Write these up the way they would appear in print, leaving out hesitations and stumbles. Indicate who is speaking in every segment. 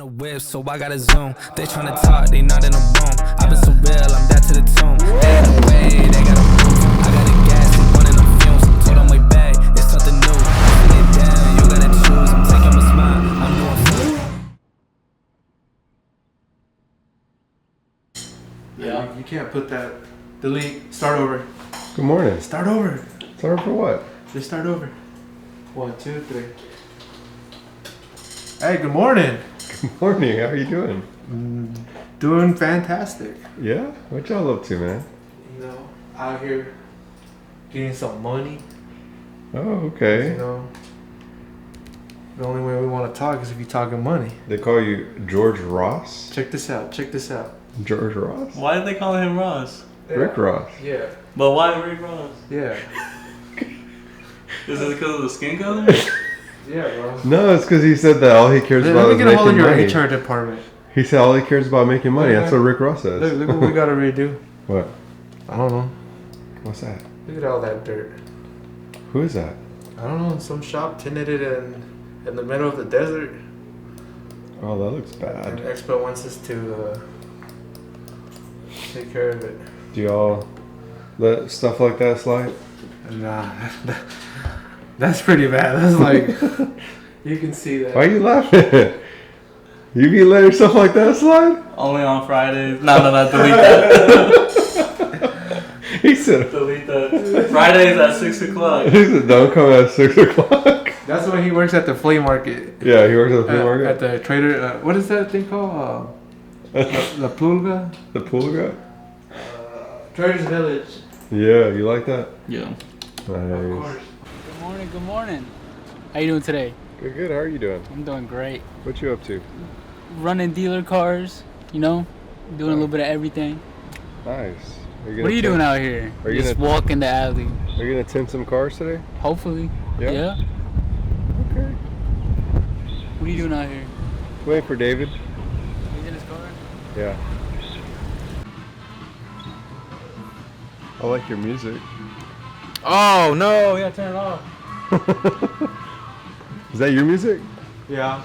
Speaker 1: the whip, so I gotta zoom. They tryna talk, they not in a room. I've been so real, I'm dead to the tomb. They got a way, they got a move. I got a gas, they running them fumes. Told them way back, it's something new. Sit it down, you gotta choose. I'm taking my spot, I'm doing food.
Speaker 2: Yeah, you can't put that. Delete, start over.
Speaker 3: Good morning.
Speaker 2: Start over.
Speaker 3: Start over for what?
Speaker 2: Just start over. 1, 2, 3. Hey, good morning.
Speaker 3: Good morning. How are you doing?
Speaker 2: Doing fantastic.
Speaker 3: Yeah? What y'all up to, man?
Speaker 2: You know, out here getting some money.
Speaker 3: Oh, okay.
Speaker 2: You know, the only way we want to talk is if you're talking money.
Speaker 3: They call you George Ross?
Speaker 2: Check this out. Check this out.
Speaker 3: George Ross?
Speaker 4: Why did they call him Ross?
Speaker 2: Yeah.
Speaker 3: Rick Ross.
Speaker 2: Yeah.
Speaker 4: But why Rick Ross?
Speaker 2: Yeah.
Speaker 4: Is it because of the skin color?
Speaker 2: Yeah, bro.
Speaker 3: No, it's because he said that all he cares
Speaker 2: Let
Speaker 3: about
Speaker 2: me
Speaker 3: is
Speaker 2: get a hold of
Speaker 3: making
Speaker 2: your
Speaker 3: money.
Speaker 2: HR department.
Speaker 3: He said all he cares about making money. That's what Rick Ross says.
Speaker 2: Look what we gotta redo.
Speaker 3: What?
Speaker 2: I don't know.
Speaker 3: What's that?
Speaker 2: Look at all that dirt.
Speaker 3: Who is that?
Speaker 2: I don't know. Some shop tinted it in the middle of the desert.
Speaker 3: Oh, that looks
Speaker 2: And
Speaker 3: bad.
Speaker 2: XPEL wants us to take care of it.
Speaker 3: Do y'all let stuff like that slide?
Speaker 2: Nah, that's pretty bad. That's like, you can see that.
Speaker 3: Why are you laughing? You be letting stuff like that slide?
Speaker 4: Only on Fridays. No, delete that.
Speaker 3: He said,
Speaker 4: Delete that. Fridays at 6 o'clock.
Speaker 3: he said, don't come at 6 o'clock.
Speaker 2: That's when he works at the flea market.
Speaker 3: Yeah, he works at the flea market.
Speaker 2: At the trader. What is that thing called? La Pulga?
Speaker 3: The pool guy?
Speaker 2: Trader's Village.
Speaker 3: Yeah, you like that?
Speaker 4: Yeah.
Speaker 2: Of
Speaker 3: Nice.
Speaker 2: course.
Speaker 5: Good morning, good morning. How you doing today?
Speaker 3: Good, good. How are you doing?
Speaker 5: I'm doing great.
Speaker 3: What you up to?
Speaker 5: Running dealer cars, you know, doing a little bit of everything.
Speaker 3: Nice.
Speaker 5: What are you doing out here?
Speaker 3: Are you
Speaker 5: Just
Speaker 3: gonna-
Speaker 5: walking the alley.
Speaker 3: Are you gonna tint some cars today?
Speaker 5: Hopefully.
Speaker 3: Yeah?
Speaker 5: Yeah.
Speaker 3: Okay.
Speaker 5: What are you doing out here?
Speaker 3: Waiting for David.
Speaker 5: He's in his car?
Speaker 3: Yeah. I like your music.
Speaker 2: Oh, no. Yeah, turn it off.
Speaker 3: Is that your music?
Speaker 2: Yeah.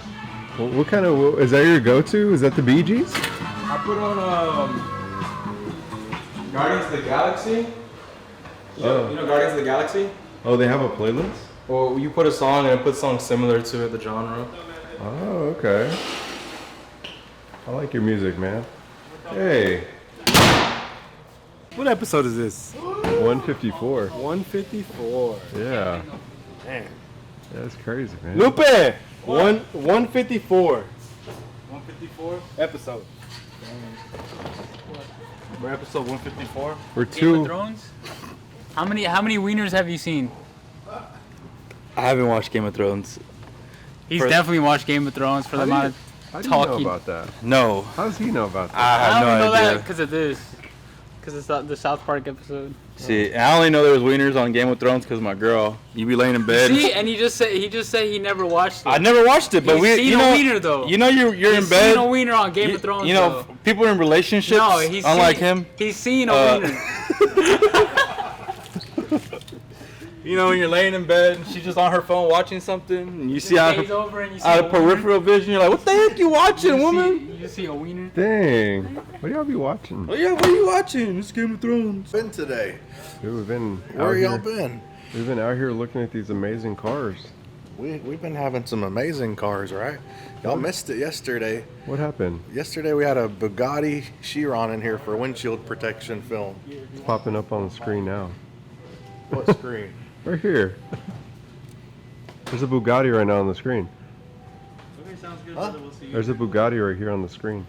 Speaker 3: What kind of, is that your go-to? Is that the Bee Gees?
Speaker 2: I put on Guardians of the Galaxy.
Speaker 3: Oh.
Speaker 6: You know Guardians of the Galaxy?
Speaker 3: Oh, they have a playlist?
Speaker 6: Well, you put a song and it puts songs similar to it, the genre.
Speaker 3: Oh, okay. I like your music, man. Hey,
Speaker 6: What episode is this?
Speaker 3: 154.
Speaker 6: 154.
Speaker 3: Yeah.
Speaker 6: Man.
Speaker 3: That's crazy, man.
Speaker 6: Lupe! 154. 154 episode. We're episode 154.
Speaker 3: We're
Speaker 5: Game of
Speaker 3: two.
Speaker 5: Thrones? How many wieners have you seen?
Speaker 6: I haven't watched Game of Thrones.
Speaker 5: He's
Speaker 6: For-
Speaker 5: definitely watched Game of Thrones for the amount of
Speaker 3: How do you know
Speaker 5: talking.
Speaker 3: about that?
Speaker 6: No.
Speaker 3: How does he know about that?
Speaker 6: I
Speaker 5: I
Speaker 6: have
Speaker 5: only
Speaker 6: no
Speaker 5: know that
Speaker 6: idea.
Speaker 5: because of this. Because it's the South Park episode.
Speaker 6: See, and I only know there was wieners on Game of Thrones because my girl, you be laying in bed.
Speaker 5: See, and he just said he never watched it.
Speaker 6: I never watched it, but
Speaker 5: He's seen
Speaker 6: you
Speaker 5: a
Speaker 6: know,
Speaker 5: wiener, though.
Speaker 6: You know, you're
Speaker 5: He's
Speaker 6: in bed.
Speaker 5: seen a wiener on Game of Thrones.
Speaker 6: You know,
Speaker 5: though.
Speaker 6: people in relationships,
Speaker 5: No, he's
Speaker 6: unlike
Speaker 5: seen,
Speaker 6: him.
Speaker 5: He's seen a wiener.
Speaker 6: You know, when you're laying in bed and she's just on her phone watching something, and you see out
Speaker 5: Gaze
Speaker 6: of,
Speaker 5: over and you see
Speaker 6: out
Speaker 5: a
Speaker 6: of
Speaker 5: wiener.
Speaker 6: peripheral vision, you're like, what the heck you watching, woman?
Speaker 5: You just see a wiener.
Speaker 3: Dang. What do y'all be watching?
Speaker 6: Oh yeah, what are you watching? It's Game of Thrones.
Speaker 7: Been today?
Speaker 3: Dude, we've been
Speaker 7: Where
Speaker 3: out
Speaker 7: y'all
Speaker 3: here.
Speaker 7: been?
Speaker 3: We've been out here looking at these amazing cars.
Speaker 7: We've been having some amazing cars, right? Y'all missed it yesterday.
Speaker 3: What happened?
Speaker 7: Yesterday we had a Bugatti Chiron in here for windshield protection film.
Speaker 3: It's popping up on the screen now.
Speaker 7: What screen?
Speaker 3: Right here. There's a Bugatti right now on the screen.
Speaker 4: Okay, sounds good.
Speaker 7: Huh?
Speaker 4: We'll see you.
Speaker 3: There's a Bugatti right here on the screen.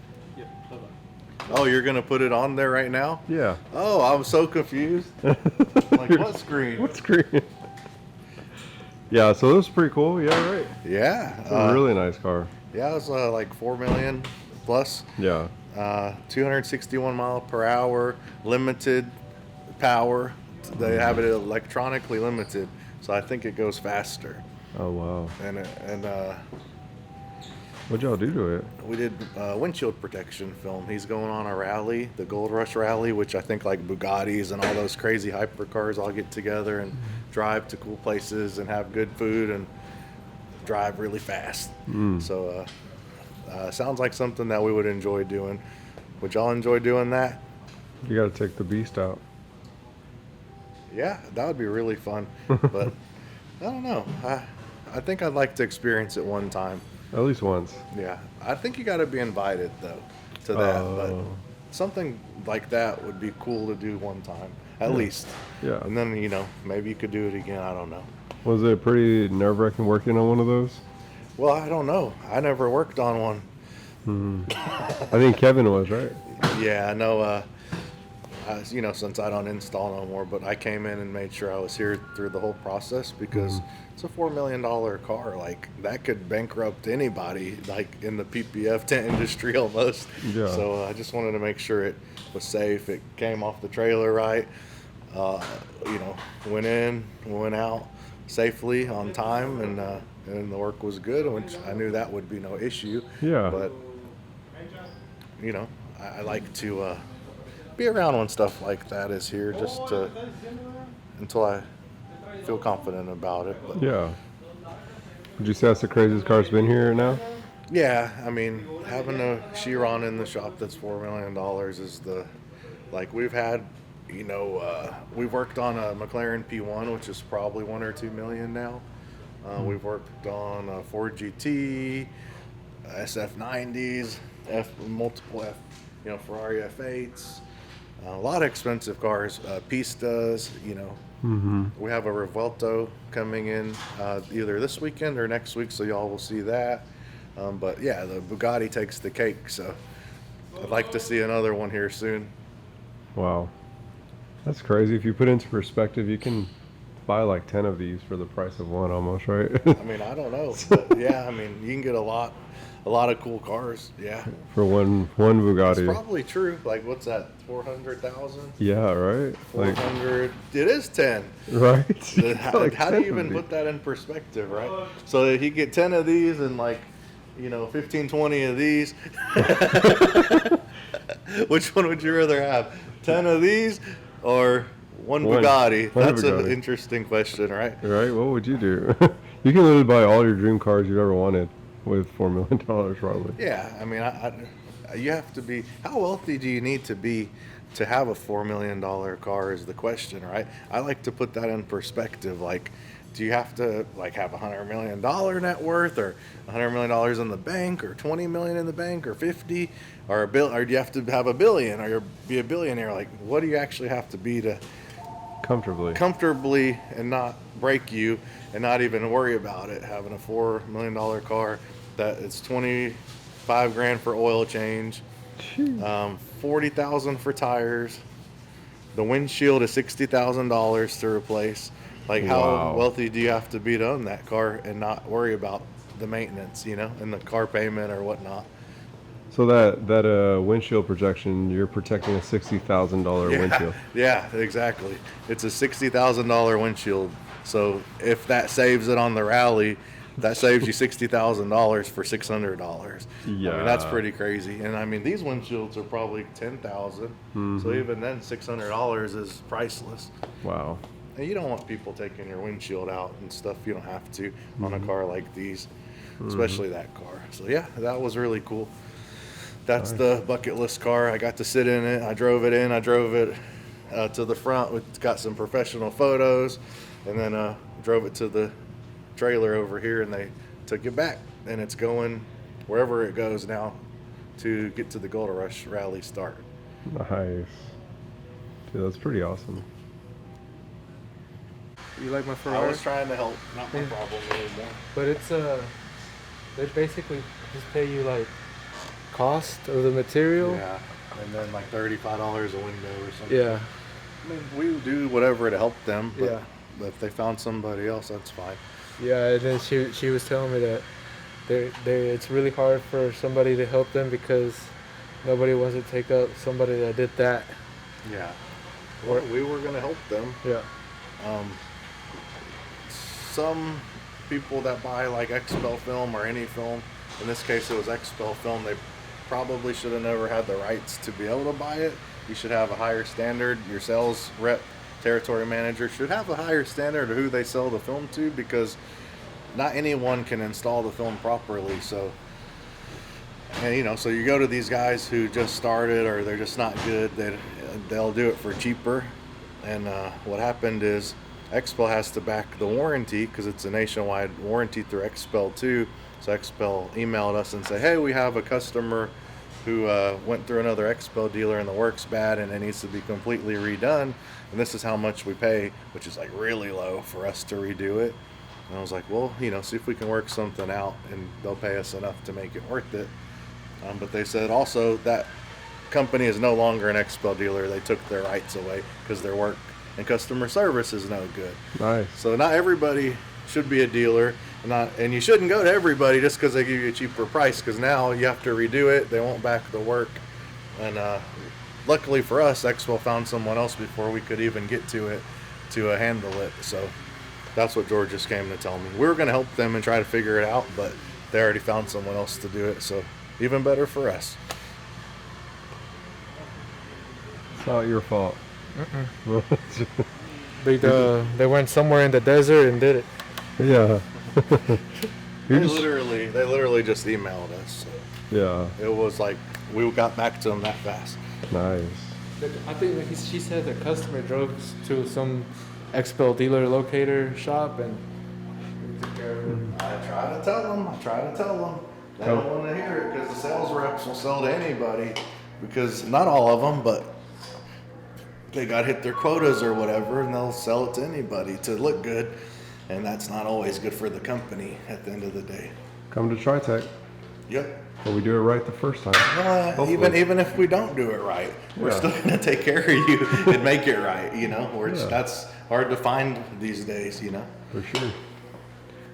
Speaker 7: Oh, you're gonna put it on there right now?
Speaker 3: Yeah.
Speaker 7: Oh, I'm so confused. Like what screen?
Speaker 3: What screen? Yeah, so this was pretty cool. Yeah, right.
Speaker 7: Yeah.
Speaker 3: It's a really nice car.
Speaker 7: Yeah, it was like 4 million plus.
Speaker 3: Yeah.
Speaker 7: 261 mile per hour, limited power. They have it electronically limited, so I think it goes faster.
Speaker 3: Oh, wow.
Speaker 7: And
Speaker 3: What'd y'all do to it?
Speaker 7: we did windshield protection film. He's going on a rally, the Gold Rush rally, which I think like Bugattis and all those crazy hypercars all get together and drive to cool places and have good food and drive really fast. So Sounds like something that we would enjoy doing. Would y'all enjoy doing that?
Speaker 3: You got to take the beast out.
Speaker 7: Yeah, that would be really fun. But I don't know. I think I'd like to experience it one time.
Speaker 3: At least once.
Speaker 7: Yeah, I think you got to be invited though to that. But
Speaker 3: Oh.
Speaker 7: something like that would be cool to do one time, at least.
Speaker 3: Yeah.
Speaker 7: And then maybe you could do it again. I don't know.
Speaker 3: Was it pretty nerve-wracking working on one of those?
Speaker 7: Well, I don't know. I never worked on one.
Speaker 3: I think Kevin was, right?
Speaker 7: Yeah, I know. Since I don't install no more, but I came in and made sure I was here through the whole process because it's a $4 million car. Like that could bankrupt anybody, like in the PPF tent industry almost.
Speaker 3: Yeah.
Speaker 7: So I just wanted to make sure it was safe. It came off the trailer right. Went in, went out safely on time, and the work was good, which I knew that would be no issue.
Speaker 3: Yeah.
Speaker 7: But I like to be around when stuff like that is here, just until I feel confident about it. But
Speaker 3: Yeah. Would you say that's the craziest car's been here now?
Speaker 7: yeah, I mean, having a Chiron in the shop that's $4 million is we've had, we've worked on a McLaren P1, which is probably 1 or 2 million now. We've worked on a Ford GT, SF90s, multiple Ferrari F8s, a lot of expensive cars, Pistas, We have a Revuelto coming in either this weekend or next week, so y'all will see that. But yeah, the Bugatti takes the cake, so I'd like to see another one here soon.
Speaker 3: Wow. That's crazy. If you put it into perspective, you can buy like 10 of these for the price of one almost, right?
Speaker 7: I mean, I don't know, but yeah, I mean, you can get a lot of cool cars. Yeah,
Speaker 3: For one Bugatti.
Speaker 7: it's probably true. Like, what's that? 400,000.
Speaker 3: Yeah, right?
Speaker 7: 400. It is 10.
Speaker 3: Right?
Speaker 7: How,
Speaker 3: Like
Speaker 7: how do
Speaker 3: 10
Speaker 7: you
Speaker 3: of
Speaker 7: even
Speaker 3: these.
Speaker 7: put that in perspective, right? So if you get 10 of these and 15, 20 of these, which one would you rather have? 10 of these or one Bugatti?
Speaker 3: One
Speaker 7: That's
Speaker 3: Bugatti.
Speaker 7: an interesting question, right?
Speaker 3: Right? What would you do? You can literally buy all your dream cars you've ever wanted with $4 million probably.
Speaker 7: Yeah, I mean, you have to be. How wealthy do you need to be to have a $4 million car? Is the question, right? I like to put that in perspective. Like, do you have to have $100 million net worth, or $100 million in the bank, or $20 million in the bank, or 50, or a bill, or do you have to have $1 billion, or be a billionaire? Like, what do you actually have to be to comfortably and not break you, and not even worry about it? Having a $4 million car that it's $25,000 for oil change, $40,000 for tires, the windshield is $60,000 to replace. Like, how
Speaker 3: Wow.
Speaker 7: wealthy do you have to be to own that car and not worry about the maintenance, and the car payment or whatnot?
Speaker 3: So that windshield protection, you're protecting a $60,000 windshield.
Speaker 7: Yeah, exactly. It's a $60,000 windshield. So if that saves it on the rally, that saves you $60,000 for $600.
Speaker 3: Yeah.
Speaker 7: I mean, that's pretty crazy. And I mean, these windshields are probably $10,000. So even then, $600 is priceless.
Speaker 3: Wow.
Speaker 7: And you don't want people taking your windshield out and stuff. You don't have to on a car like these, especially that car. So yeah, that was really cool. That's the bucket list car. I got to sit in it. I drove it in. I drove it to the front. It's got some professional photos, and then drove it to the trailer over here, and they took it back. And it's going wherever it goes now to get to the Gold Rush Rally start.
Speaker 3: Nice. Dude, that's pretty awesome.
Speaker 2: You like my
Speaker 7: I
Speaker 2: Ferrari?
Speaker 7: was trying to help, not my problem anymore.
Speaker 2: But it's they basically just pay you like cost of the material.
Speaker 7: Yeah, and then like $35 a window or something.
Speaker 2: Yeah.
Speaker 7: I mean, we do whatever to help them, but
Speaker 2: Yeah.
Speaker 7: if they found somebody else, that's fine.
Speaker 2: Yeah, and then she was telling me that it's really hard for somebody to help them because nobody wants to take up somebody that did that.
Speaker 7: Yeah. Well, we were going to help them.
Speaker 2: Yeah.
Speaker 7: Some people that buy like XPEL film or any film, in this case it was XPEL film, they probably should have never had the rights to be able to buy it. You should have a higher standard. Your sales rep, territory manager should have a higher standard of who they sell the film to, because not anyone can install the film properly. So And you know, so you go to these guys who just started or they're just not good. They'll do it for cheaper. And what happened is XPEL has to back the warranty because it's a nationwide warranty through XPEL too. So XPEL emailed us and said, hey, we have a customer who went through another XPEL dealer and the work's bad and it needs to be completely redone. And this is how much we pay, which is like really low for us to redo it. And I was like, well, you know, see if we can work something out and they'll pay us enough to make it worth it. But they said also that company is no longer an XPEL dealer. They took their rights away because their work and customer service is no good.
Speaker 3: Nice.
Speaker 7: So not everybody should be a dealer, and you shouldn't go to everybody just because they give you a cheaper price, because now you have to redo it. They won't back the work. And luckily for us, XPEL found someone else before we could even get to it to handle it. So that's what George just came to tell me. We were going to help them and try to figure it out, but they already found someone else to do it. So even better for us.
Speaker 3: It's not your fault.
Speaker 2: They went somewhere in the desert and did it.
Speaker 3: Yeah.
Speaker 7: They literally just emailed us. So
Speaker 3: Yeah.
Speaker 7: it was like we got back to them that fast.
Speaker 3: Nice.
Speaker 2: I think she said the customer drove to some XPEL dealer locator shop and took care of it.
Speaker 7: I try to tell them. They don't want to hear it because the sales reps will sell to anybody, because not all of them, but they got hit their quotas or whatever, and they'll sell it to anybody to look good, and that's not always good for the company at the end of the day.
Speaker 3: Come to Tritek.
Speaker 7: Yep.
Speaker 3: But we do it right the first time.
Speaker 7: Even if we don't do it right, we're still gonna take care of you and make it right. You know, that's hard to find these days. You know.
Speaker 3: For sure.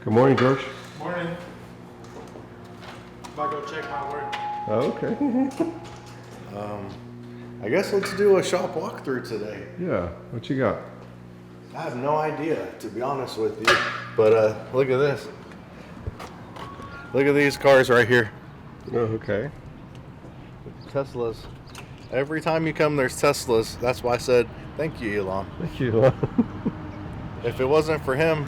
Speaker 3: Good morning, George.
Speaker 6: Morning. About to go check my work.
Speaker 3: Oh, okay.
Speaker 7: I guess let's do a shop walkthrough today.
Speaker 3: Yeah. What you got?
Speaker 7: I have no idea, to be honest with you. But look at this. Look at these cars right here.
Speaker 3: Oh, okay.
Speaker 7: Teslas. Every time you come, there's Teslas. That's why I said, thank you, Elon.
Speaker 3: Thank you.
Speaker 7: If it wasn't for him,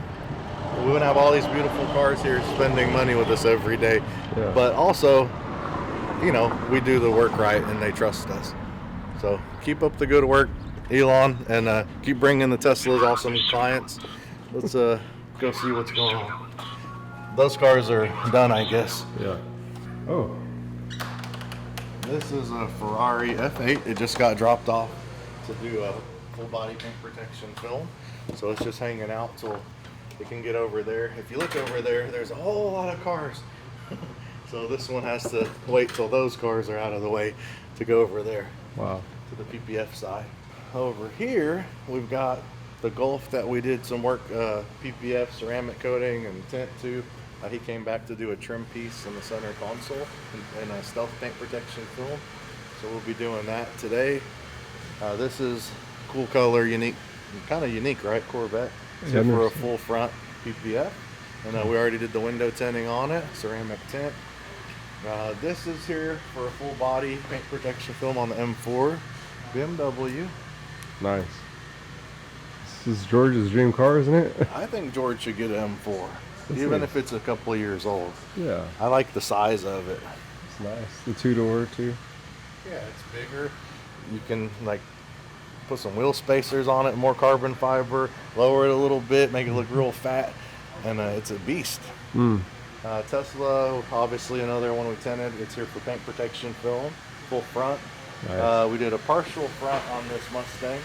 Speaker 7: we wouldn't have all these beautiful cars here spending money with us every day.
Speaker 3: Yeah.
Speaker 7: But also, you know, we do the work right and they trust us. So keep up the good work, Elon, and keep bringing the Teslas, awesome clients. Let's go see what's going on. Those cars are done, I guess.
Speaker 3: Yeah. Oh.
Speaker 7: This is a Ferrari F8. It just got dropped off to do a full body paint protection film. So it's just hanging out till it can get over there. If you look over there, there's a whole lot of cars. So this one has to wait till those cars are out of the way to go over there.
Speaker 3: Wow.
Speaker 7: To the PPF side. Over here, we've got the Golf that we did some work, PPF, ceramic coating, and tint to. He came back to do a trim piece in the center console and a stealth paint protection film. So we'll be doing that today. This is cool color, unique, kind of unique, right? Corvette. So for a full front PPF. And we already did the window tinting on it, ceramic tint. This is here for a full body paint protection film on the M4 BMW.
Speaker 3: Nice. This is George's dream car, isn't it?
Speaker 7: I think George should get an M4,
Speaker 3: That's
Speaker 7: even
Speaker 3: nice.
Speaker 7: if it's a couple of years old.
Speaker 3: Yeah.
Speaker 7: I like the size of it.
Speaker 3: It's nice. The two-door, too.
Speaker 7: Yeah, it's bigger. You can like put some wheel spacers on it, more carbon fiber, lower it a little bit, make it look real fat, and it's a beast. Tesla, obviously another one we tinted. It's here for paint protection film, full front.
Speaker 3: Nice.
Speaker 7: We did a partial front on this Mustang.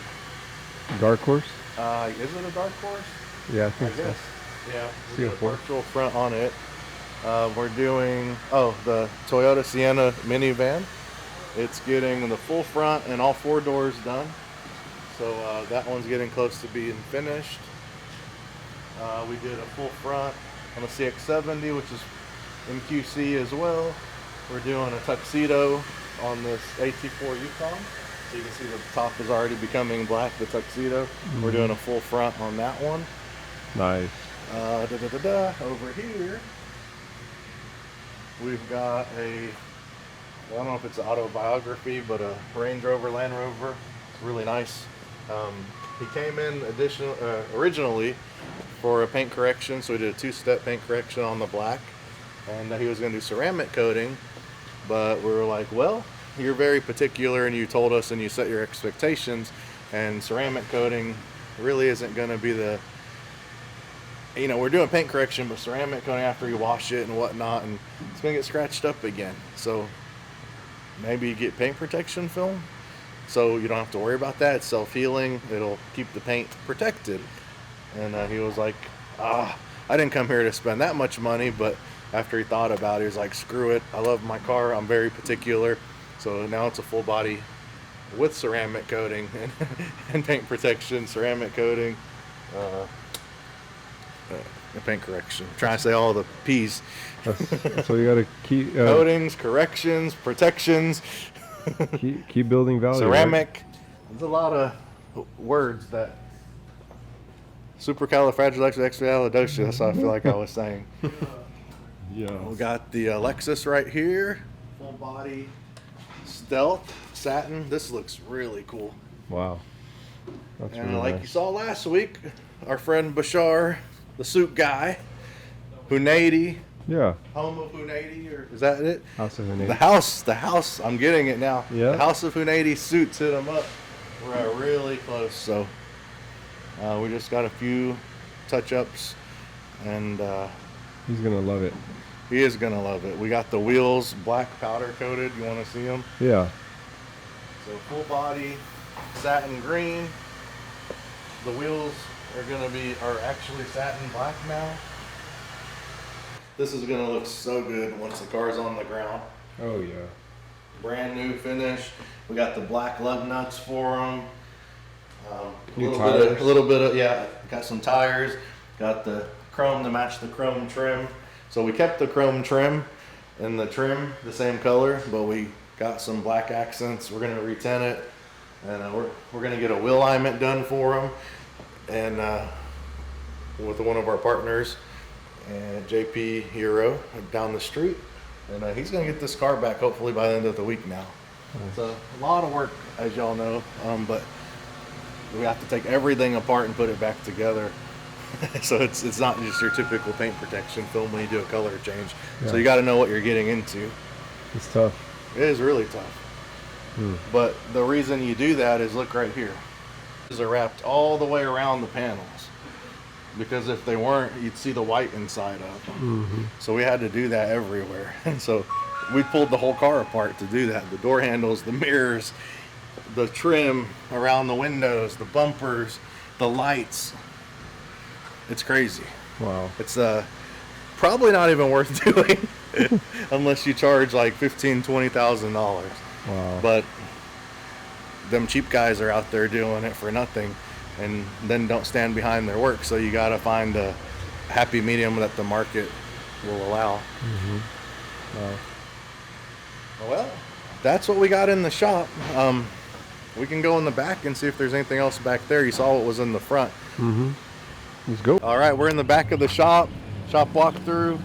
Speaker 3: Dark horse?
Speaker 7: Is it a dark horse?
Speaker 3: Yeah, I
Speaker 7: I
Speaker 3: think so.
Speaker 7: guess. Yeah, we did a
Speaker 3: C4.
Speaker 7: partial front on it. We're doing, the Toyota Sienna minivan. It's getting the full front and all four doors done. So that one's getting close to being finished. We did a full front on the CX-70, which is in QC as well. We're doing a tuxedo on this AT4 Yukon. So you can see the top is already becoming black, the tuxedo. We're doing a full front on that one.
Speaker 3: Nice.
Speaker 7: Over here, we've got I don't know if it's an autobiography, but a Range Rover Land Rover. It's really nice. He came in originally for a paint correction, so we did a two-step paint correction on the black, and he was going to do ceramic coating, but we were like, well, you're very particular and you told us and you set your expectations, and ceramic coating really isn't going to be the, you know, we're doing paint correction, but ceramic coating after you wash it and whatnot, and it's going to get scratched up again. So maybe you get paint protection film so you don't have to worry about that. It's self-healing. It'll keep the paint protected. And he was like, I didn't come here to spend that much money, but after he thought about it, he was like, screw it. I love my car. I'm very particular. So now it's a full body with ceramic coating and paint protection, ceramic coating, paint correction. I'm trying to say all the P's.
Speaker 3: So you got to keep
Speaker 7: coatings, corrections, protections.
Speaker 3: keep building value.
Speaker 7: Ceramic.
Speaker 3: Right?
Speaker 7: There's a lot of words that supercalifragilisticexpialidocious. That's what I feel like I was saying.
Speaker 3: Yeah.
Speaker 7: We got the Lexus right here, full body stealth satin. This looks really cool.
Speaker 3: Wow. That's
Speaker 7: And
Speaker 3: really
Speaker 7: like
Speaker 3: nice.
Speaker 7: you saw last week, our friend Bashar, the suit guy, Hunady,
Speaker 3: Yeah.
Speaker 7: home of Hunady, or is that it?
Speaker 3: House of an
Speaker 7: The house. I'm getting it now.
Speaker 3: Yeah.
Speaker 7: The House of Hunady suits hit them up. We're really close, so we just got a few touch-ups, and
Speaker 3: He's gonna love it.
Speaker 7: he is gonna love it. We got the wheels black powder coated. You want to see them?
Speaker 3: Yeah.
Speaker 7: So full body satin green. The wheels are actually satin black now. This is gonna look so good once the car's on the ground.
Speaker 3: Oh yeah.
Speaker 7: Brand new finish. We got the black lug nuts for them.
Speaker 3: New
Speaker 7: A
Speaker 3: tires.
Speaker 7: little bit of, yeah. Got some tires. Got the chrome to match the chrome trim. So we kept the chrome trim and the trim the same color, but we got some black accents. We're gonna retint it, and we're gonna get a wheel alignment done for them, and with one of our partners, and JP Hero down the street, and he's gonna get this car back hopefully by the end of the week now. It's a lot of work, as y'all know, but we have to take everything apart and put it back together. So it's not just your typical paint protection film when you do a color change.
Speaker 3: Yeah.
Speaker 7: So you got to know what you're getting into.
Speaker 3: It's tough.
Speaker 7: It is really tough. But the reason you do that is, look right here. These are wrapped all the way around the panels, because if they weren't, you'd see the white inside of them. So we had to do that everywhere. And so we pulled the whole car apart to do that. The door handles, the mirrors, the trim around the windows, the bumpers, the lights. It's crazy.
Speaker 3: Wow.
Speaker 7: It's probably not even worth doing unless you charge like $15,000-$20,000.
Speaker 3: Wow.
Speaker 7: But them cheap guys are out there doing it for nothing, and then don't stand behind their work. So you got to find a happy medium that the market will allow.
Speaker 3: Wow.
Speaker 7: Well, that's what we got in the shop. We can go in the back and see if there's anything else back there. You saw what was in the front.
Speaker 3: Let's go.
Speaker 7: All right, we're in the back of the shop walkthrough.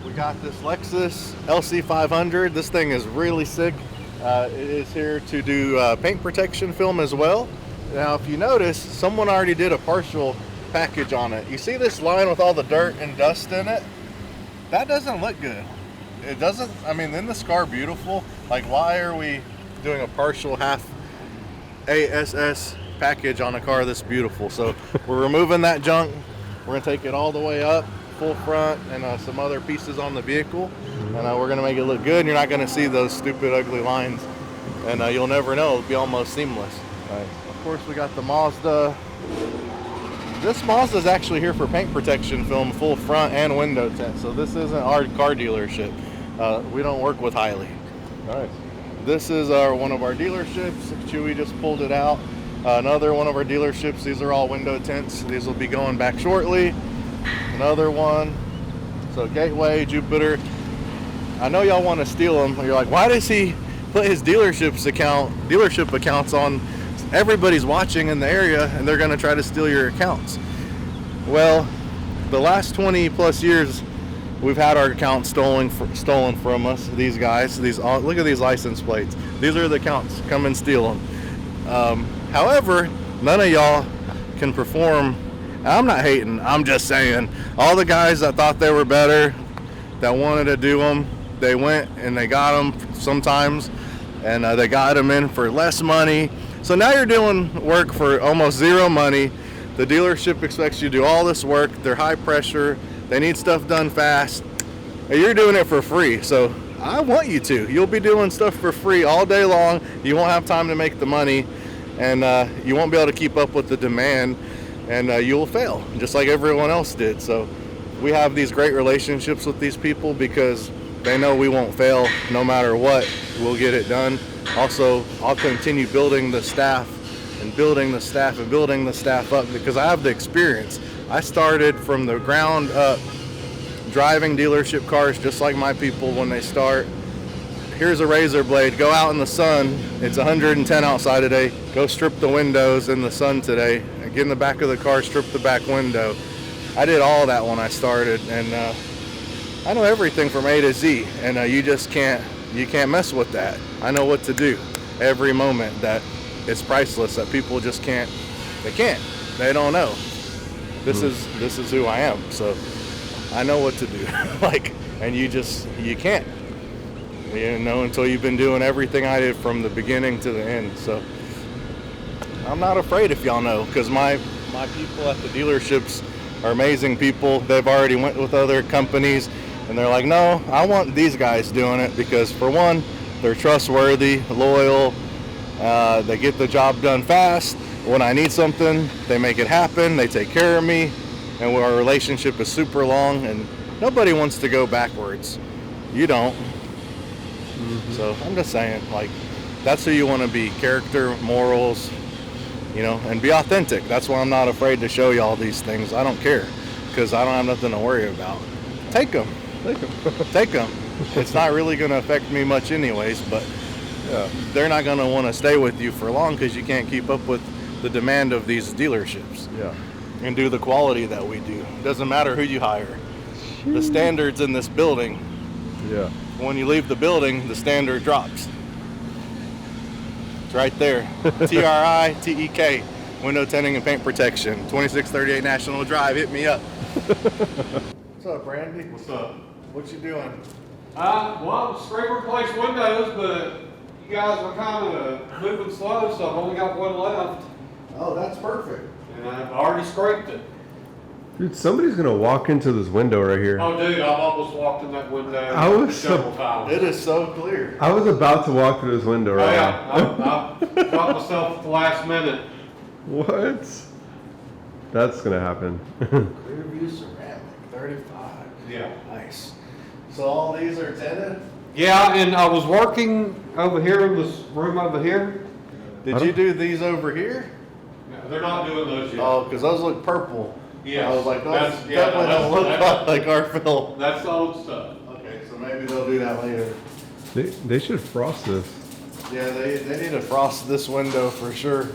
Speaker 7: We got this Lexus LC500. This thing is really sick. It is here to do paint protection film as well. Now, if you notice, someone already did a partial package on it. You see this line with all the dirt and dust in it? That doesn't look good. It doesn't, I mean, isn't this car beautiful? Like, why are we doing a partial half ASS package on a car that's beautiful? So we're removing that junk. We're gonna take it all the way up, full front, and some other pieces on the vehicle, and we're gonna make it look good. And you're not gonna see those stupid ugly lines, and you'll never know. It'll be almost seamless.
Speaker 3: Nice.
Speaker 7: Of course, we got the Mazda. This Mazda's actually here for paint protection film, full front and window tint. So this isn't our car dealership. We don't work with Hiley.
Speaker 3: Nice.
Speaker 7: This is one of our dealerships. Chewy just pulled it out. Another one of our dealerships. These are all window tints. These will be going back shortly. Another one. So Gateway, Jupiter. I know y'all want to steal them. You're like, why does he put his dealership accounts on? Everybody's watching in the area, and they're going to try to steal your accounts. Well, the last 20 plus years, we've had our accounts stolen from us. These guys, look at these license plates. These are the accounts. Come and steal them. However, none of y'all can perform. I'm not hating. I'm just saying, all the guys that thought they were better, that wanted to do them, they went and they got them sometimes, and they got them in for less money. So now you're doing work for almost zero money. The dealership expects you to do all this work. They're high pressure. They need stuff done fast. And you're doing it for free. So I want you to. You'll be doing stuff for free all day long. You won't have time to make the money, and you won't be able to keep up with the demand, and you'll fail just like everyone else did. So we have these great relationships with these people because they know we won't fail no matter what. We'll get it done. Also, I'll continue building the staff and building the staff and building the staff up because I have the experience. I started from the ground up driving dealership cars just like my people when they start. Here's a razor blade. Go out in the sun. It's 110 outside today. Go strip the windows in the sun today. Get in the back of the car, strip the back window. I did all that when I started, and I know everything from A to Z, and you just can't mess with that. I know what to do every moment. That it's priceless. That people just can't. They don't know. This is who I am. So I know what to do. And you can't. You know, until you've been doing everything I did from the beginning to the end. So I'm not afraid, if y'all know, because my people at the dealerships are amazing people. They've already went with other companies, and they're like, no, I want these guys doing it because, for one, they're trustworthy, loyal, they get the job done fast. When I need something, they make it happen, they take care of me, and our relationship is super long, and nobody wants to go backwards. You don't. So I'm just saying, that's who you want to be. Character, morals, and be authentic. That's why I'm not afraid to show you all these things. I don't care, because I don't have nothing to worry about. Take them. Take them. It's not really going to affect me much anyways, but they're not going to want to stay with you for long because you can't keep up with the demand of these dealerships. Yeah. And do the quality that we do. It doesn't matter who you hire. The standards in this building. Yeah. When you leave the building, the standard drops. It's right there. TRITEK, window tinting and paint protection. 2638 National Drive. Hit me up. What's up, Brandy?
Speaker 8: What's up?
Speaker 7: What you doing?
Speaker 8: Well, scrape replace windows, but you guys are kind of moving slow, so I've only got one left.
Speaker 7: Oh, that's perfect.
Speaker 8: And I've already scraped it.
Speaker 3: Dude, somebody's gonna walk into this window right here.
Speaker 8: Oh, dude, I've almost walked in that window several times.
Speaker 7: It is so clear.
Speaker 3: I was about to walk through this window right now.
Speaker 8: I got myself at the last minute.
Speaker 3: What? That's gonna happen.
Speaker 7: Clearview ceramic, 35.
Speaker 8: Yeah.
Speaker 7: Nice. So all these are tinted?
Speaker 8: Yeah, and I was working over here in this room over here.
Speaker 7: Did you do these over here?
Speaker 8: No, they're not doing those yet.
Speaker 7: Oh, because those look purple.
Speaker 8: Yeah.
Speaker 7: I was like, those definitely don't look like our film.
Speaker 8: That's the old stuff.
Speaker 7: Okay, so maybe they'll do that later.
Speaker 3: They should frost this.
Speaker 7: Yeah, they need to frost this window for sure.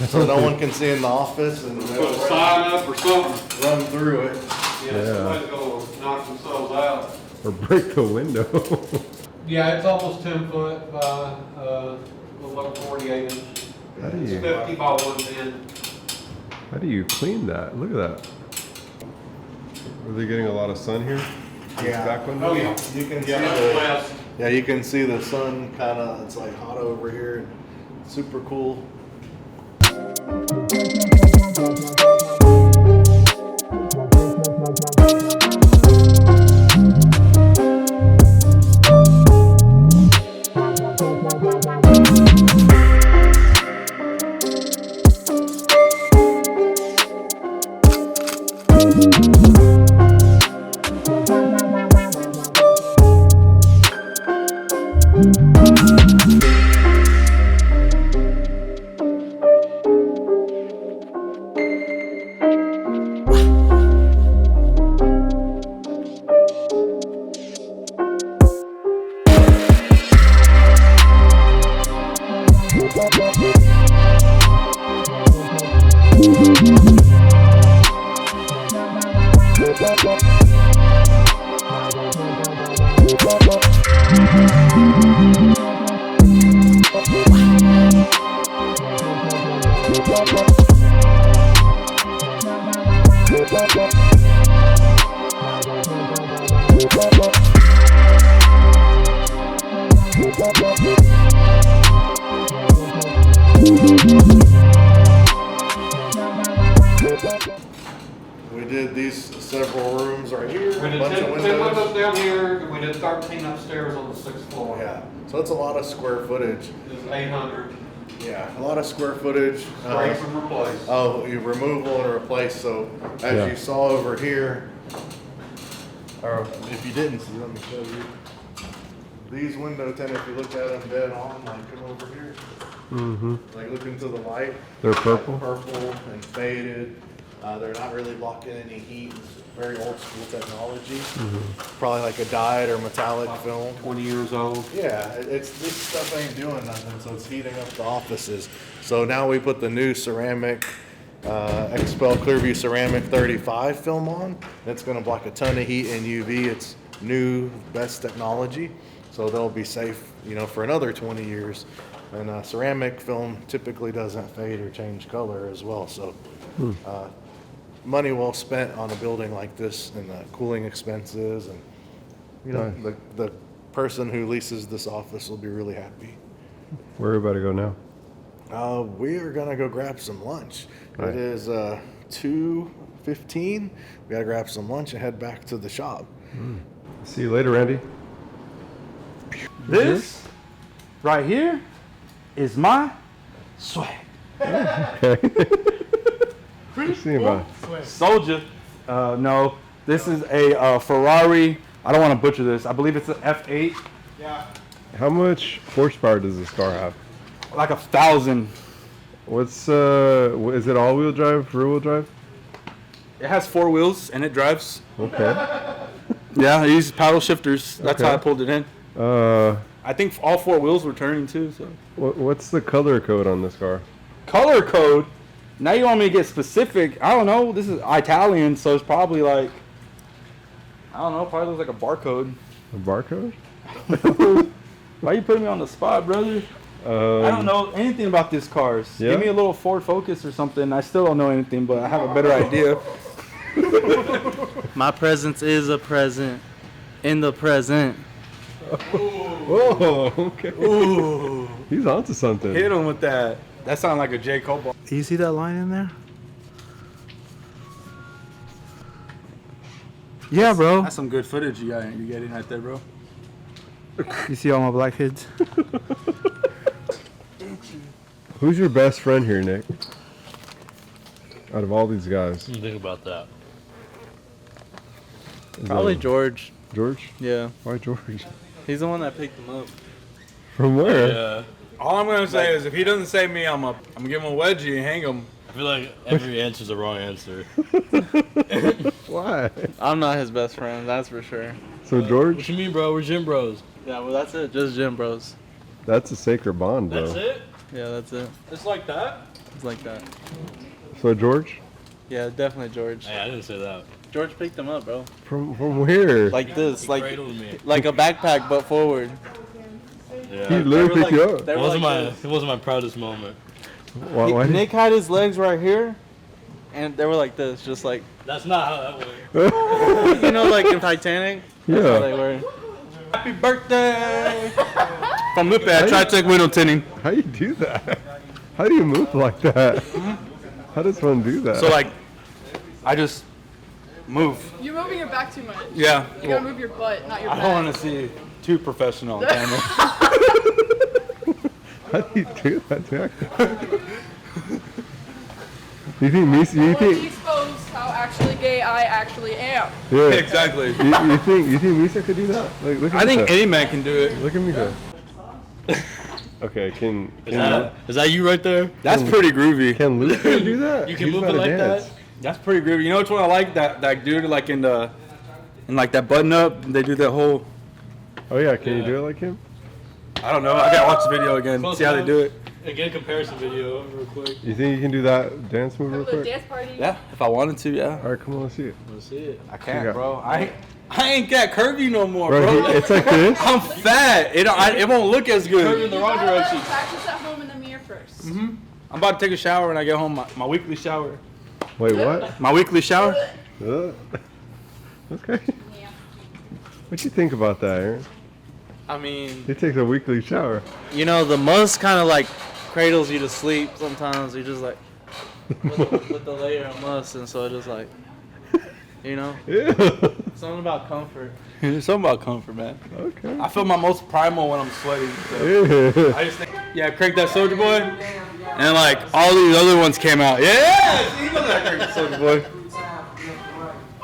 Speaker 7: So no one can see in the office and
Speaker 8: Put a sign up or something.
Speaker 7: run through it.
Speaker 8: Yeah, somebody's gonna knock themselves out.
Speaker 3: Or break the window.
Speaker 8: Yeah, it's almost 10 foot by a little over 48 inch.
Speaker 3: How do
Speaker 8: It's
Speaker 3: you
Speaker 8: 50 by 110.
Speaker 3: How do you clean that? Look at that. Are they getting a lot of sun here?
Speaker 7: Yeah.
Speaker 3: Back window?
Speaker 8: Oh yeah.
Speaker 7: You can see
Speaker 8: that's
Speaker 7: the
Speaker 8: west.
Speaker 7: Yeah, you can see the sun kind of, it's like hot over here. Super cool. We did these several rooms right here.
Speaker 8: We did 10 windows down here, and we did 13 upstairs on the 6th floor.
Speaker 7: Yeah, so it's a lot of square footage.
Speaker 8: It's 800.
Speaker 7: Yeah, a lot of square footage.
Speaker 8: Break and replace.
Speaker 7: Oh, you removal and replace. So as you saw over here, or if you didn't see, let me show you. These window tint, if you look at them dead on, like come over here.
Speaker 3: Mm-hmm.
Speaker 7: Like look into the light.
Speaker 3: They're purple?
Speaker 7: Like purple and faded. They're not really blocking any heat. It's very old school technology. Probably like a dyed or metallic film.
Speaker 8: 20 years old.
Speaker 7: Yeah, it's this stuff ain't doing nothing, so it's heating up the offices. So now we put the new ceramic XPEL Clearview Ceramic 35 film on. It's going to block a ton of heat and UV. It's new, best technology, so they'll be safe, you know, for another 20 years. And ceramic film typically doesn't fade or change color as well. So money well spent on a building like this, and the cooling expenses, and you know, the person who leases this office will be really happy.
Speaker 3: Where are we about to go now?
Speaker 7: We are gonna go grab some lunch.
Speaker 3: Right.
Speaker 7: It is 2:15. We gotta grab some lunch and head back to the shop.
Speaker 3: See you later, Randy.
Speaker 6: This right here is my swag.
Speaker 3: Okay. What you seeing about?
Speaker 6: Soldier. No, this is a Ferrari. I don't want to butcher this. I believe it's an F8.
Speaker 8: Yeah.
Speaker 3: How much horsepower does this car have?
Speaker 6: Like 1,000.
Speaker 3: What's is it all-wheel drive, rear-wheel drive?
Speaker 6: It has 4 wheels and it drives.
Speaker 3: Okay.
Speaker 6: Yeah, it uses paddle shifters. That's how I
Speaker 3: Okay.
Speaker 6: pulled it in. I think all 4 wheels were turning too. So.
Speaker 3: What's the color code on this car?
Speaker 6: Color code. Now you want me to get specific? I don't know. This is Italian, so it's probably like, I don't know. Probably looks like a barcode.
Speaker 3: A barcode?
Speaker 6: Why you putting me on the spot, brother? I don't know anything about these cars.
Speaker 3: Yeah?
Speaker 6: Give me a little Ford Focus or something. I still don't know anything, but I have a better idea.
Speaker 4: My presence is a present in the present.
Speaker 3: Whoa, okay.
Speaker 6: Ooh.
Speaker 3: He's onto something.
Speaker 6: Hit him with that. That sounded like a J. Cole ball.
Speaker 4: You see that line in there? Yeah, bro.
Speaker 6: That's some good footage you getting right there, bro.
Speaker 4: You see all my black kids?
Speaker 3: Who's your best friend here, Nick? Out of all these guys.
Speaker 9: Think about that.
Speaker 3: Is
Speaker 4: Probably
Speaker 3: that
Speaker 4: George.
Speaker 3: George?
Speaker 4: Yeah.
Speaker 3: Why George?
Speaker 4: He's the one that picked him up.
Speaker 3: From where?
Speaker 9: Yeah.
Speaker 6: All I'm gonna say is if he doesn't save me, I'm gonna give him a wedgie and hang him.
Speaker 9: I feel like every answer's the wrong answer.
Speaker 3: Why?
Speaker 4: I'm not his best friend, that's for sure.
Speaker 3: So
Speaker 9: What
Speaker 3: George,
Speaker 9: you mean, bro? We're gym bros.
Speaker 4: Yeah, well, that's it. Just gym bros.
Speaker 3: that's a sacred bond, bro.
Speaker 9: That's it?
Speaker 4: Yeah, that's it.
Speaker 9: It's like that?
Speaker 4: It's like that.
Speaker 3: So George,
Speaker 4: Yeah, definitely George.
Speaker 9: Hey, I didn't say that.
Speaker 4: George picked him up, bro.
Speaker 3: from where?
Speaker 4: Like this,
Speaker 9: He
Speaker 4: like
Speaker 9: cradled me.
Speaker 4: like a backpack, but forward.
Speaker 9: Yeah.
Speaker 3: He literally picked you up.
Speaker 4: They
Speaker 9: It
Speaker 4: were
Speaker 9: wasn't
Speaker 4: like
Speaker 9: it wasn't my proudest moment.
Speaker 3: Why did-
Speaker 4: Nick had his legs right here, and they were like this, just like,
Speaker 9: That's not how that went.
Speaker 4: you know, like in Titanic. That's how they
Speaker 3: Yeah.
Speaker 4: were.
Speaker 6: Happy birthday! From Lupe at Tritek window tinting.
Speaker 3: How you do that? How do you move like that? How does one do that?
Speaker 6: So like, I just move.
Speaker 10: You're moving your back too much.
Speaker 6: Yeah.
Speaker 10: You gotta move your butt, not your
Speaker 6: I
Speaker 10: back.
Speaker 6: don't want to see too professional on camera.
Speaker 3: How do you do that, Jack? You think me? You
Speaker 10: I want to
Speaker 3: think?
Speaker 10: expose how actually gay I actually am.
Speaker 3: Yeah.
Speaker 6: Exactly.
Speaker 3: You think Misa could do that? Like, look at
Speaker 6: I think
Speaker 3: Misa.
Speaker 6: any man can do it.
Speaker 3: Look at Misa. Okay, can
Speaker 9: Is that you right there?
Speaker 6: That's pretty groovy.
Speaker 3: can Luke do that?
Speaker 9: You can
Speaker 3: He's
Speaker 9: move
Speaker 3: about
Speaker 9: it
Speaker 3: to
Speaker 9: like
Speaker 3: dance.
Speaker 9: that?
Speaker 6: That's pretty groovy. You know which one I like? That dude like in like that button up. They do that whole.
Speaker 3: Oh yeah, can you do it like him?
Speaker 6: I don't know. I gotta watch the video again.
Speaker 9: Close
Speaker 6: See how they do it.
Speaker 9: And get a comparison video real quick.
Speaker 3: You think you can do that dance move real
Speaker 10: For the
Speaker 3: quick?
Speaker 10: dance party.
Speaker 6: Yeah, if I wanted to, yeah.
Speaker 3: All right, come on, let's see it.
Speaker 9: Let's see it.
Speaker 6: I can't,
Speaker 3: Yeah.
Speaker 6: bro. I ain't that curvy no more,
Speaker 3: Bro,
Speaker 6: bro.
Speaker 3: it's like this.
Speaker 6: I'm fat. It won't look as
Speaker 9: Curving
Speaker 6: good.
Speaker 9: in the
Speaker 10: You
Speaker 9: wrong
Speaker 10: gotta
Speaker 9: direction.
Speaker 10: Practice at home in the mirror first.
Speaker 6: I'm about to take a shower when I get home. My weekly shower.
Speaker 3: Wait, what?
Speaker 6: My weekly shower.
Speaker 3: Okay.
Speaker 10: Yeah.
Speaker 3: What you think about that, Aaron?
Speaker 4: I mean,
Speaker 3: He takes a weekly shower.
Speaker 4: you know, the must kind of like cradles you to sleep sometimes. You just like with the layer of must, and so it just like, you know,
Speaker 3: Yeah.
Speaker 4: something about comfort. Something about comfort, man.
Speaker 3: Okay.
Speaker 6: I feel my most primal when I'm sweating. So.
Speaker 3: Yeah.
Speaker 6: I just think, yeah, crank that Soulja Boy, and like all these other ones came out. Yeah, you know that crank that Soulja Boy.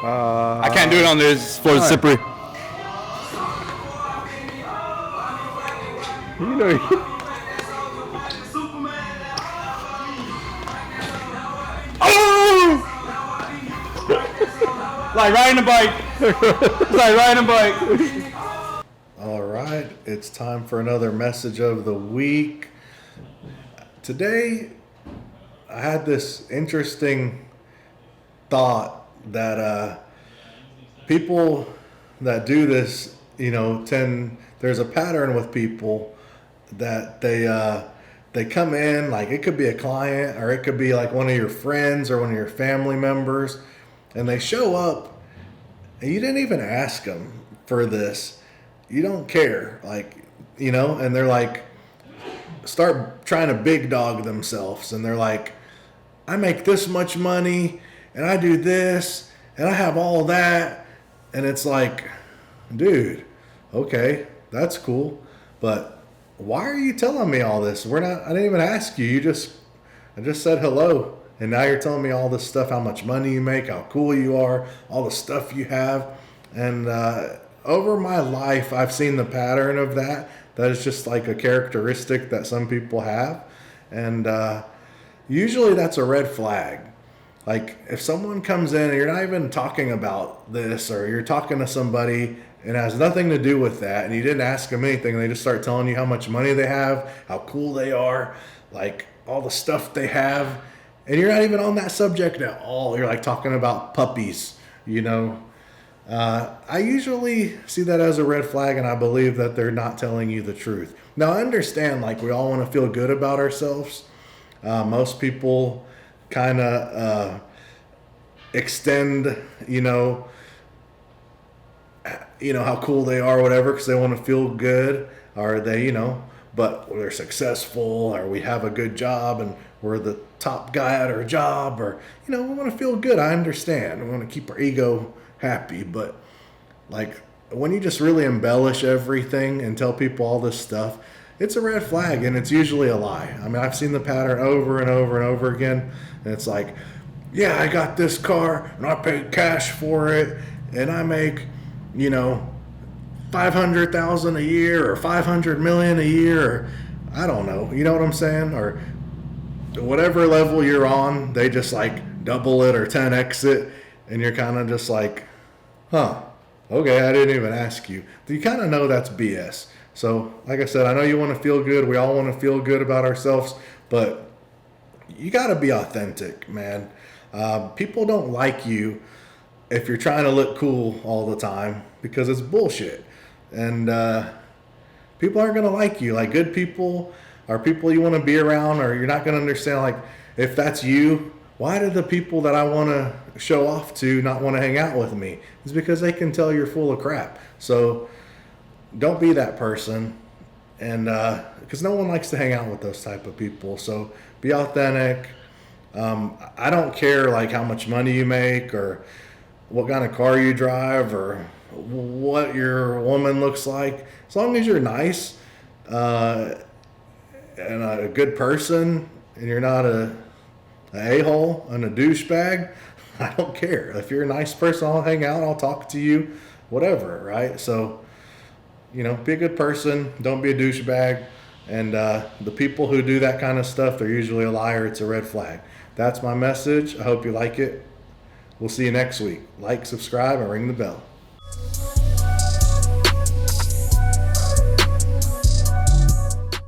Speaker 6: I can't do it on this floor, it's slippery.
Speaker 3: You know.
Speaker 6: Oh! Like riding a bike. It's like riding a bike.
Speaker 7: All right, it's time for another message of the week. Today, I had this interesting thought that people that do this, you know, there's a pattern with people that they come in, like it could be a client or it could be like one of your friends or one of your family members, and they show up and you didn't even ask them for this. You don't care, like, you know, and they're like, start trying to big dog themselves, and they're like, I make this much money and I do this and I have all that, and it's like, dude, okay, that's cool, but why are you telling me all this? I didn't even ask you. I just said hello, and now you're telling me all this stuff, how much money you make, how cool you are, all the stuff you have. And over my life, I've seen the pattern of that. That is just like a characteristic that some people have. And usually that's a red flag. Like if someone comes in and you're not even talking about this, or you're talking to somebody and it has nothing to do with that, and you didn't ask them anything, they just start telling you how much money they have, how cool they are, like all the stuff they have, and you're not even on that subject at all. You're like talking about puppies, you know. I usually see that as a red flag, and I believe that they're not telling you the truth. Now I understand, like, we all want to feel good about ourselves. Most people kind of extend, you know how cool they are, or whatever, because they want to feel good, or they, but they're successful, or we have a good job and we're the top guy at our job, or, we want to feel good. I understand. We want to keep our ego happy, but like when you just really embellish everything and tell people all this stuff, it's a red flag, and it's usually a lie. I mean, I've seen the pattern over and over and over again, and it's like, yeah, I got this car and I paid cash for it, and I make, $500,000 a year or $500 million a year, or I don't know, you know what I'm saying? Or whatever level you're on, they just like double it or 10x it, and you're kind of just like, huh, okay, I didn't even ask you. You kind of know that's BS. So, like I said, I know you want to feel good. We all want to feel good about ourselves, but you got to be authentic, man. People don't like you if you're trying to look cool all the time, because it's bullshit. And people aren't going to like you. Like, good people are people you want to be around, or you're not going to understand, like, if that's you, why do the people that I want to show off to not want to hang out with me? It's because they can tell you're full of crap. So don't be that person, and because no one likes to hang out with those type of people. So be authentic. I don't care like how much money you make, or what kind of car you drive, or what your woman looks like. As long as you're nice and a good person, and you're not an a-hole and a douchebag, I don't care. If you're a nice person, I'll hang out, I'll talk to you, whatever, right? So, be a good person, don't be a douchebag. And the people who do that kind of stuff, they're usually a liar. It's a red flag. That's my message. I hope you like it. We'll see you next week. Like, subscribe, and ring the bell.